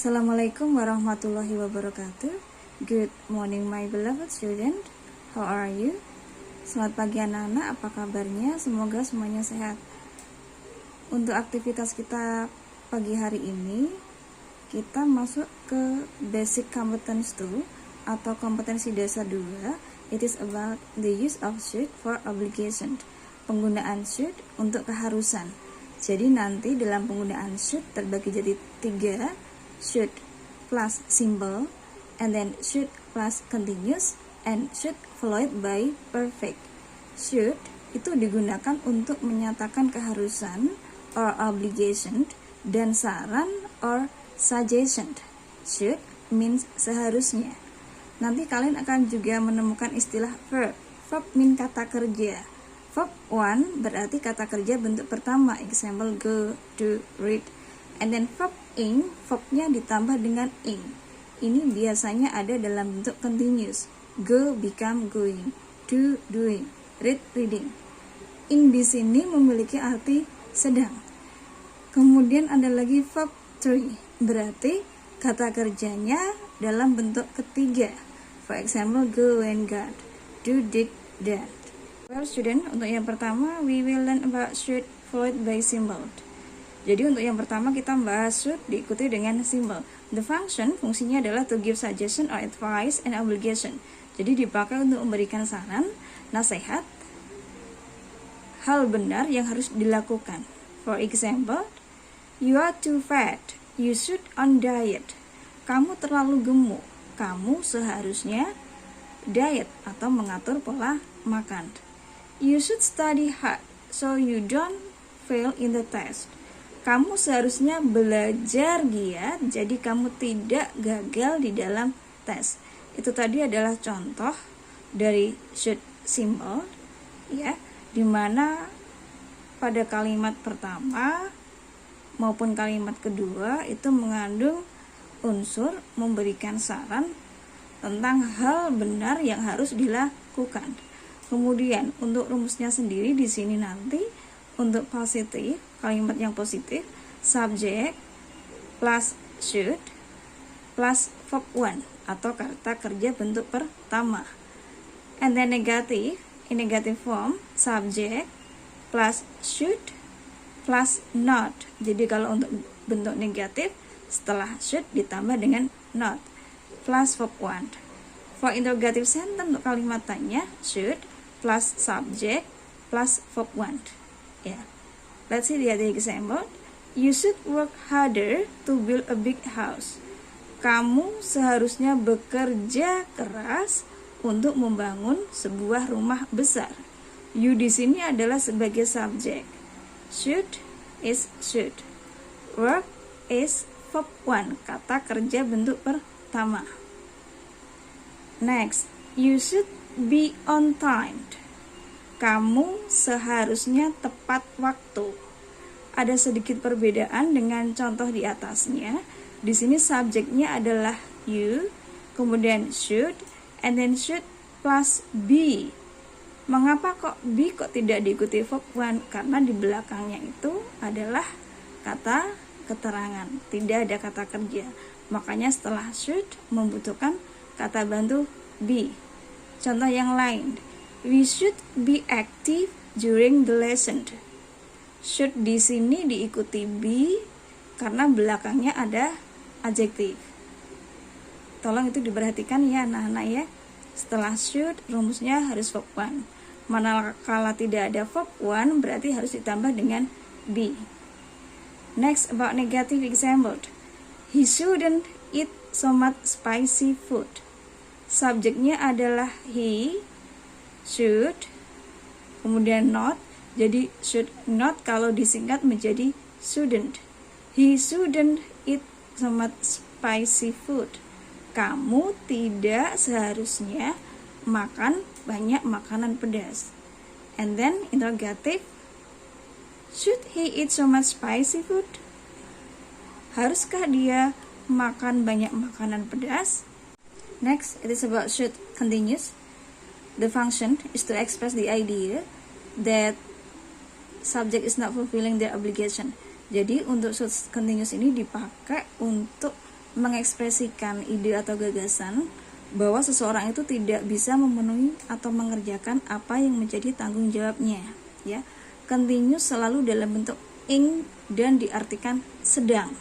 Assalamualaikum warahmatullahi wabarakatuh. Good morning my beloved student. How are you? Selamat pagi anak-anak, apa kabarnya? Semoga semuanya sehat. Untuk aktivitas kita pagi hari ini, kita masuk ke basic competence 2 atau kompetensi dasar 2. It is about the use of should for obligation. Penggunaan should untuk keharusan. Jadi nanti dalam penggunaan should terbagi jadi 3. Should plus symbol, and then should plus continuous, and should followed by perfect. Should itu digunakan untuk menyatakan keharusan or obligation, dan saran or suggestion. Should means seharusnya. Nanti kalian akan juga menemukan istilah verb. Verb mean kata kerja. Verb 1 berarti kata kerja bentuk pertama, example go, do, read. And then verb ing, verbnya ditambah dengan ing. Ini biasanya ada dalam bentuk continuous. Go become going, do doing, read reading. Ing di sini memiliki arti sedang. Kemudian ada lagi verb 3, berarti kata kerjanya dalam bentuk ketiga. For example, go and got, do did that. Well student, untuk yang pertama we will learn about should followed by symbol. Jadi untuk yang pertama kita membahas should diikuti dengan symbol. The function, fungsinya adalah to give suggestion or advice and obligation. Jadi dipakai untuk memberikan saran, nasihat, hal benar yang harus dilakukan. For example, you are too fat, you should on diet. Kamu terlalu gemuk, kamu seharusnya diet atau mengatur pola makan. You should study hard so you don't fail in the test. Kamu seharusnya belajar giat, jadi kamu tidak gagal di dalam tes. Itu tadi adalah contoh dari should symbol, ya, dimana pada kalimat pertama maupun kalimat kedua itu mengandung unsur memberikan saran tentang hal benar yang harus dilakukan. Kemudian untuk rumusnya sendiri di sini nanti untuk positif, kalimat yang positif, subject plus should plus verb 1 atau kata kerja bentuk pertama. And then negative, in negative form, subject plus should plus not. Jadi kalau untuk bentuk negatif, setelah should ditambah dengan not plus verb 1. For interrogative sentence untuk kalimat tanya, should plus subject plus verb 1. Yeah. Let's see the other example. You should work harder to build a big house. Kamu seharusnya bekerja keras untuk membangun sebuah rumah besar. You di sini adalah sebagai subjek. Should is should. Work is verb 1, kata kerja bentuk pertama. Next, you should be on time. Kamu seharusnya tepat waktu. Ada sedikit perbedaan dengan contoh di atasnya. Di sini subjeknya adalah you, kemudian should, and then should plus be. Mengapa kok be kok tidak diikuti verb 1? Karena di belakangnya itu adalah kata keterangan, tidak ada kata kerja. Makanya setelah should membutuhkan kata bantu be. Contoh yang lain. We should be active during the lesson. Should di sini diikuti be karena belakangnya ada adjektif. Tolong itu diperhatikan ya anak-anak ya. Setelah should rumusnya harus verb 1. Manakala tidak ada verb 1 berarti harus ditambah dengan be. Next about negative example. He shouldn't eat so much spicy food. Subjeknya adalah he, should, kemudian not. Jadi should not kalau disingkat menjadi shouldn't. He shouldn't eat so much spicy food. Kamu tidak seharusnya makan banyak makanan pedas. And then interrogative, should he eat so much spicy food? Haruskah dia makan banyak makanan pedas? Next, it is about should continuous. The function is to express the idea that subject is not fulfilling their obligation. Jadi untuk should continuous ini dipakai untuk mengekspresikan ide atau gagasan bahwa seseorang itu tidak bisa memenuhi atau mengerjakan apa yang menjadi tanggung jawabnya, ya. Continuous selalu dalam bentuk ing dan diartikan sedang,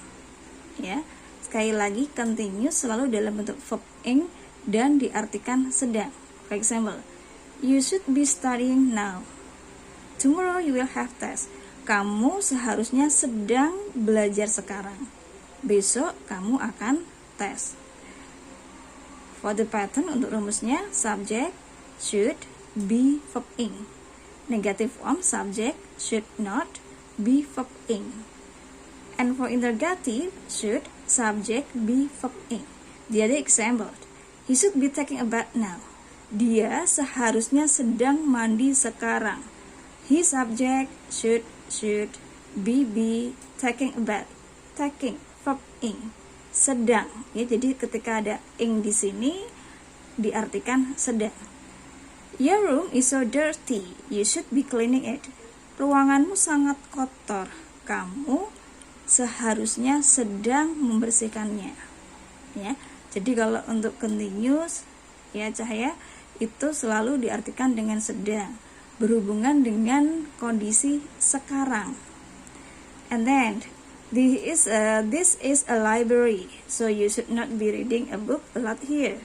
ya. Sekali lagi, continuous selalu dalam bentuk verb ing dan diartikan sedang. For example, you should be studying now. Tomorrow you will have test. Kamu seharusnya sedang belajar sekarang. Besok kamu akan tes. For the pattern, untuk rumusnya, subject should be verb ing. Negative form, subject should not be verb ing. And for interrogative, should subject be verb ing. The other example, he should be taking a bath now. Dia seharusnya sedang mandi sekarang. His subject should be taking a bath. Taking verb ing. Sedang, ya. Jadi ketika ada ing di sini diartikan sedang. Your room is so dirty. You should be cleaning it. Ruanganmu sangat kotor. Kamu seharusnya sedang membersihkannya. Ya. Jadi kalau untuk continuous, ya, Cahaya, itu selalu diartikan dengan sedang, berhubungan dengan kondisi sekarang. And then this is a library, so you should not be reading a book a lot here.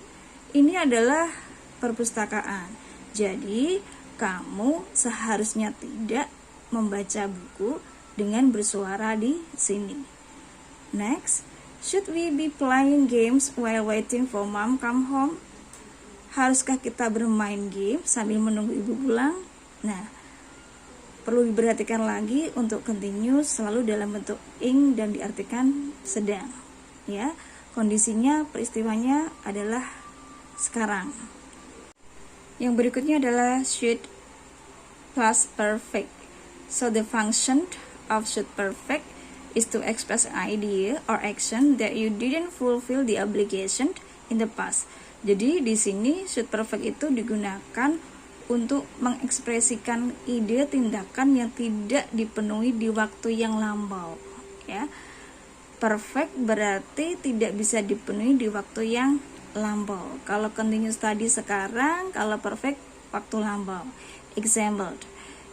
Ini adalah perpustakaan, jadi kamu seharusnya tidak membaca buku dengan bersuara di sini. Next, should we be playing games while waiting for mom come home? Haruskah kita bermain game sambil menunggu ibu pulang? Nah, perlu diperhatikan lagi untuk continuous selalu dalam bentuk ing dan diartikan sedang, ya. Kondisinya, peristiwanya adalah sekarang. Yang berikutnya adalah should plus perfect. So the function of should perfect is to express an idea or action that you didn't fulfill the obligation in the past. Jadi di sini should perfect itu digunakan untuk mengekspresikan ide tindakan yang tidak dipenuhi di waktu yang lampau, ya. Perfect berarti tidak bisa dipenuhi di waktu yang lampau. Kalau continuous tadi sekarang, kalau perfect waktu lampau. Example,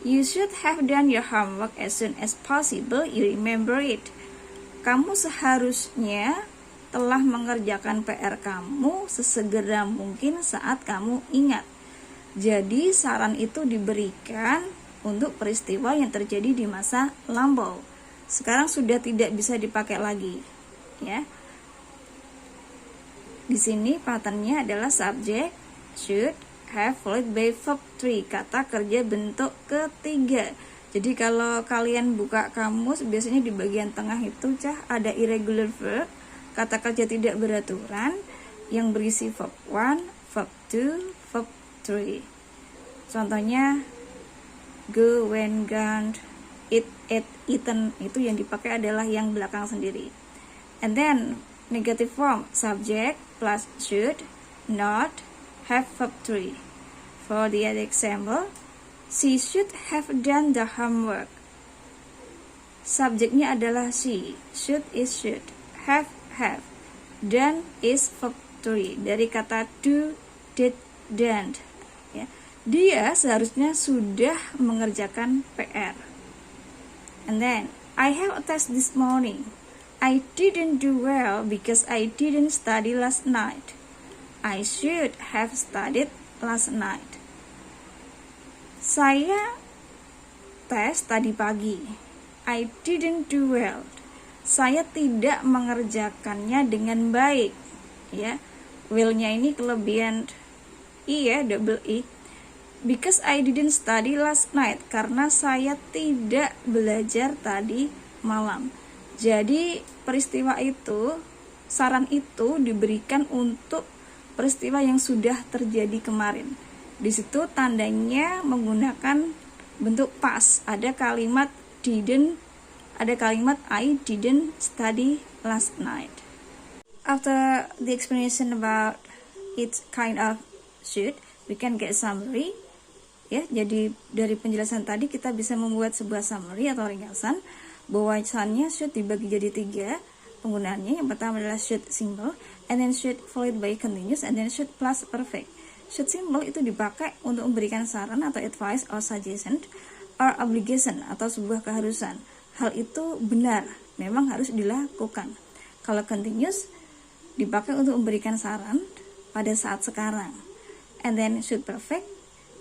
you should have done your homework as soon as possible you remember it. Kamu seharusnya telah mengerjakan PR kamu sesegera mungkin saat kamu ingat. Jadi saran itu diberikan untuk peristiwa yang terjadi di masa lampau. Sekarang sudah tidak bisa dipakai lagi, ya. Di sini patternnya adalah subject should have followed by verb 3, kata kerja bentuk ketiga. Jadi kalau kalian buka kamus, biasanya di bagian tengah itu ada irregular verb, kata kerja tidak beraturan yang berisi verb 1, verb 2, verb 3. Contohnya go, went, gone, eat, ate, eaten, itu yang dipakai adalah yang belakang sendiri. And then negative form, subject plus should not have verb 3. For the other example, she should have done the homework. Subjeknya adalah she, should is should, have, done is verb 3 dari kata do, did, done, ya. Dia seharusnya sudah mengerjakan PR. And then I have a test this morning. I didn't do well because I didn't study last night. I should have studied last night. Saya tes tadi pagi. I didn't do well. Saya tidak mengerjakannya dengan baik, ya. Will-nya ini kelebihan I, ya, double I. Because I didn't study last night, karena saya tidak belajar tadi malam. Jadi peristiwa itu, saran itu diberikan untuk peristiwa yang sudah terjadi kemarin. Di situ tandanya menggunakan bentuk past. Ada kalimat didn't, ada kalimat I didn't study last night. After the explanation about its kind of should, we can get summary. Ya, jadi dari penjelasan tadi kita bisa membuat sebuah summary atau ringkasan bahwasannya should dibagi jadi 3. penggunaannya. Yang pertama adalah should simple, and then should followed by continuous, and then should plus perfect. Should simple itu dipakai untuk memberikan saran atau advice or suggestion or obligation atau sebuah keharusan. Hal itu benar, memang harus dilakukan. Kalau continuous dipakai untuk memberikan saran pada saat sekarang. And then should perfect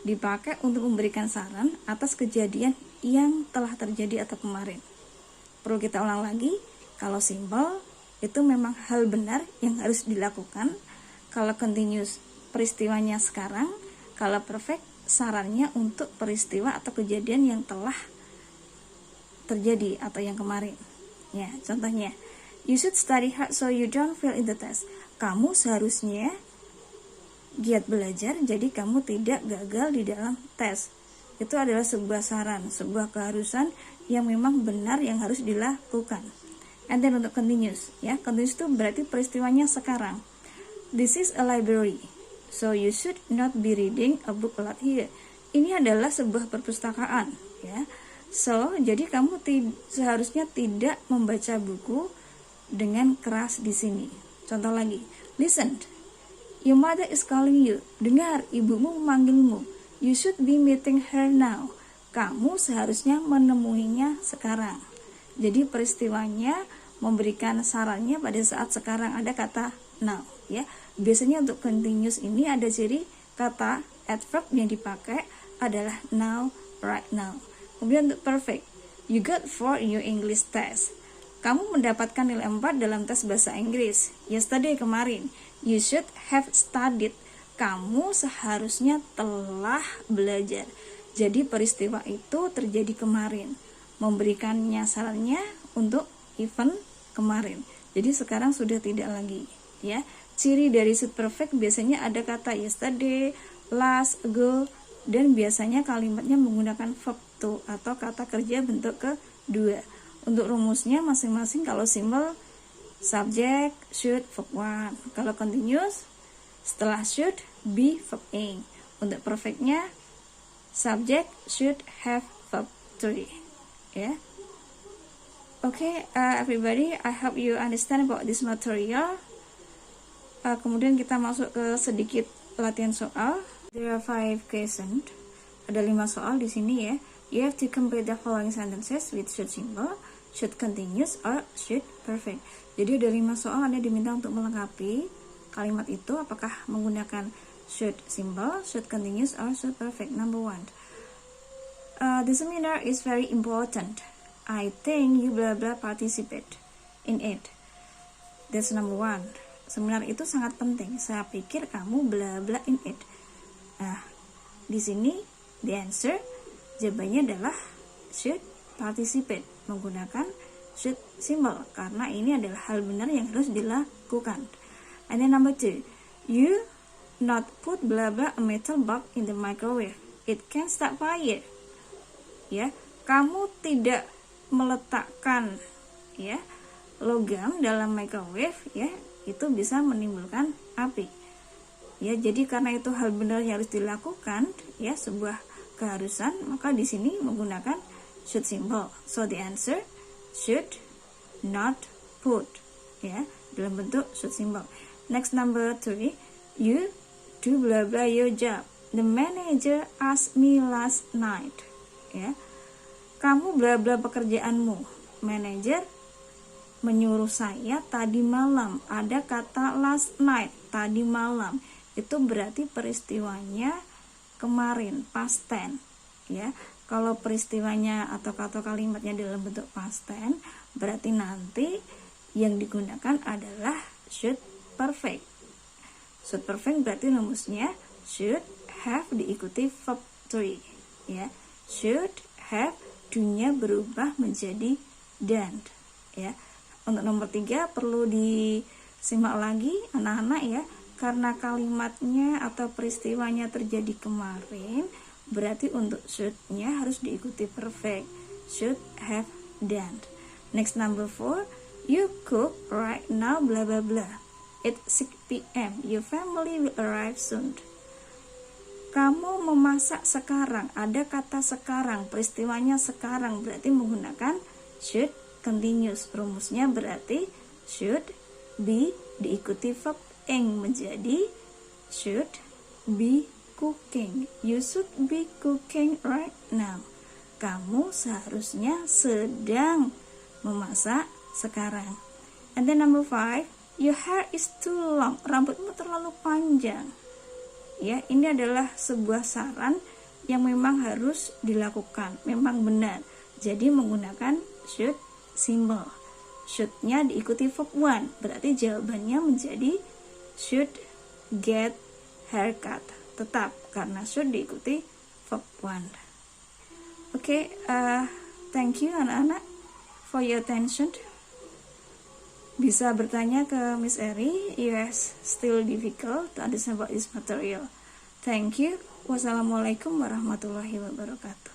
dipakai untuk memberikan saran atas kejadian yang telah terjadi atau kemarin. Perlu kita ulang lagi, kalau simple itu memang hal benar yang harus dilakukan. Kalau continuous peristiwanya sekarang, kalau perfect sarannya untuk peristiwa atau kejadian yang telah terjadi atau yang kemarin. Ya, contohnya, you should study hard so you don't fail in the test. Kamu seharusnya giat belajar jadi kamu tidak gagal di dalam tes. Itu adalah sebuah saran, sebuah keharusan yang memang benar yang harus dilakukan. And then untuk continuous, ya, continuous itu berarti peristiwanya sekarang. This is a library, so you should not be reading a book a lot here. Ini adalah sebuah perpustakaan, ya. So, jadi kamu seharusnya tidak membaca buku dengan keras di sini. Contoh lagi, listen, your mother is calling you. Dengar, ibumu memanggilmu. You should be meeting her now. Kamu seharusnya menemuinya sekarang. Jadi peristiwanya memberikan sarannya pada saat sekarang, ada kata now, ya. Biasanya untuk continuous ini ada ciri kata adverb yang dipakai adalah now, right now. Kemudian untuk perfect, you got 4 in your English test. Kamu mendapatkan nilai 4 dalam tes bahasa Inggris. Yesterday, kemarin. You should have studied. Kamu seharusnya telah belajar. Jadi peristiwa itu terjadi kemarin. Memberikannya sarannya untuk event kemarin. Jadi sekarang sudah tidak lagi, ya. Ciri dari should perfect biasanya ada kata yesterday, last, ago, dan biasanya kalimatnya menggunakan verb to atau kata kerja bentuk kedua. Untuk rumusnya masing-masing, kalau simple subject, should, verb 1. Kalau continuous setelah should be verb ing. Untuk perfectnya subject, should, have, verb 3. Ya. Okay, everybody, I hope you understand about this material. Kemudian kita masuk ke sedikit latihan soal. There are 5 questions. Ada 5 soal di sini, ya. You have to complete the following sentences with should simple, should continuous, or should perfect. Jadi ada 5 soal, Anda diminta untuk melengkapi kalimat itu apakah menggunakan should simple, should continuous, or should perfect. Number 1. The seminar is very important. I think you blah blah participate in it. That's number 1. Seminar itu sangat penting. Saya pikir kamu bla bla in it. Nah, di sini the answer jawabannya adalah should participate, menggunakan should simple karena ini adalah hal benar yang harus dilakukan. And then number 2, you not put bla bla a metal bulb in the microwave. It can start fire. Ya, kamu tidak meletakkan, ya, logam dalam microwave, ya, itu bisa menimbulkan api. Ya, jadi karena itu hal benar yang harus dilakukan, ya, sebuah keharusan, maka di sini menggunakan should simple. So the answer should not put, ya, dalam bentuk should simple. Next, number 3, you do blah blah your job. The manager asked me last night. Ya, kamu bla bla pekerjaanmu. Manager menyuruh saya tadi malam. Ada kata last night, tadi malam. Itu berarti peristiwanya kemarin, past tense, ya. Kalau peristiwanya atau kata kalimatnya dalam bentuk past tense, berarti nanti yang digunakan adalah should perfect. Should perfect berarti rumusnya should have diikuti verb 3, ya. Should have, do-nya berubah menjadi don't, ya. Untuk nomor 3 perlu disimak lagi anak-anak, ya, karena kalimatnya atau peristiwanya terjadi kemarin, berarti untuk should-nya harus diikuti perfect, should have done. Next, number 4, you cook right now blah blah blah. It's 6 p.m. Your family will arrive soon. Kamu memasak sekarang, ada kata sekarang, peristiwanya sekarang, berarti menggunakan should continuous. Rumusnya berarti should be diikuti verb ing menjadi should be cooking. You should be cooking right now. Kamu seharusnya sedang memasak sekarang. And then number 5, your hair is too long. Rambutmu terlalu panjang. Ya, ini adalah sebuah saran yang memang harus dilakukan, memang benar. Jadi menggunakan should symbol. Should-nya diikuti verb one, berarti jawabannya menjadi should get haircut. Tetap karena should diikuti verb one. Oke, thank you anak-anak for your attention. Bisa bertanya ke Miss Eri, yes, still difficult to understand about this material. Thank you. Wassalamualaikum warahmatullahi wabarakatuh.